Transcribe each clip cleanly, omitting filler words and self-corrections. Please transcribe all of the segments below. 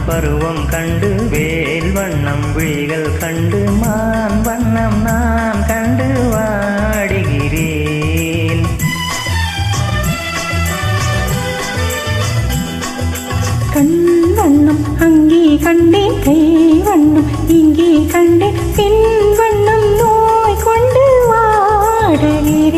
பருவம் கண்டு வேல் வண்ணம் விழிகள் கண்டு மான் வண்ணம் நான் கண்டு வாடுகிறேன். கண் வண்ணம் அங்கே கண்டேன், கை வண்ணம் இங்கே கண்டேன், பின் வண்ணம் நோய் கொண்டு வாடுகிறேன்.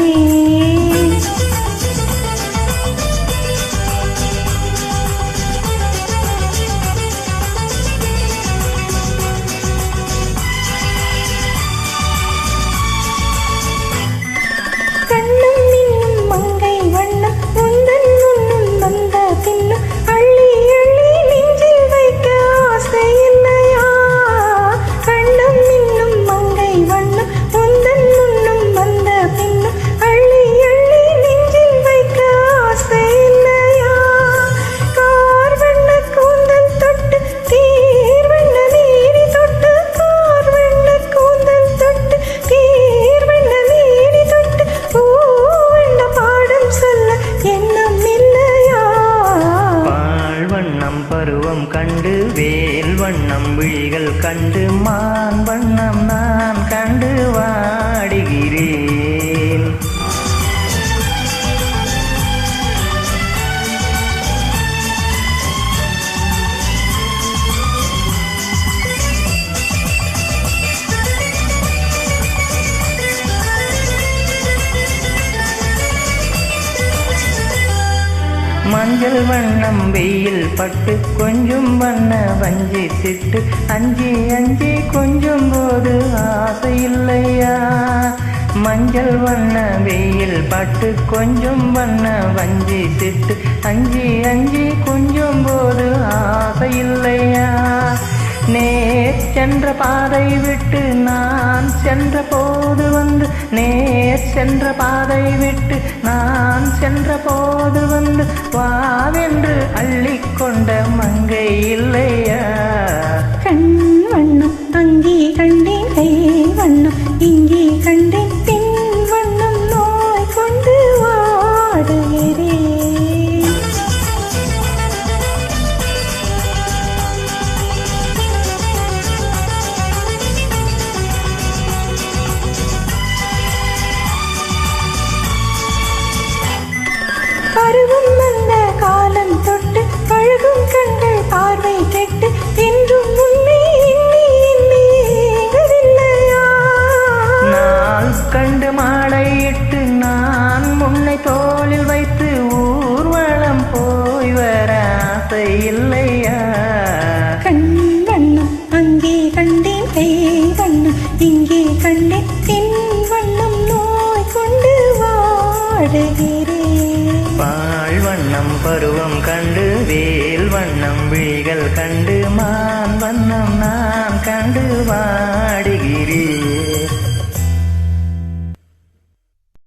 பருவம் கண்டு வேல் வண்ணம் விழிகள் கண்டு மான் வண்ணம் நான் கண்டு வாடுகிறேன். மஞ்சள் வண்ணம் வெயில் பட்டு கொஞ்சம் வண்ண வஞ்சி சிட்டு அஞ்சி அஞ்சி கொஞ்சம் போது ஆசை இல்லையா. மஞ்சள் வண்ண வெயில் பட்டு கொஞ்சம் வண்ண வஞ்சி சிட்டு அஞ்சி அஞ்சி கொஞ்சம் போது ஆசை இல்லையா. நேர் சென்ற பாதை விட்டு நான் சென்ற போது வந்து, நேர் சென்ற பாதை விட்டு நான் சென்ற போது வந்து வாவென்று அள்ளிக்கொண்ட மங்கை இல்லையா. கண் வண்ணம் அங்கே கண்டேன், கை வண்ணம் இங்கே கண்டேன், பின் வண்ணம் நோய் கொண்டு வாடுகிறேன். பருவம் வந்த காலம் தொட்டு பழகும் கண்கள் பார்வை கெட்டு என்றும் உன்னை எண்ணி எண்ணி ஏங்கவில்லையா. நாள் கண்டு மாலையிட்டு நான் முன்னை தோளில் வைத்து ஊர்வலம் போய் வர ஆசை இல்லையா. கண் வண்ணம் அங்கே கண்டேன், கை வண்ணம் இங்கே கண்டேன், பின் வண்ணம் நோய் கொண்டு வாடுகிறேன். பால் வண்ணம் பருவம் கண்டு வேல் வண்ணம் விழிகள் கண்டு மான் வண்ணம் நான் கண்டு வாடுகிறேன்.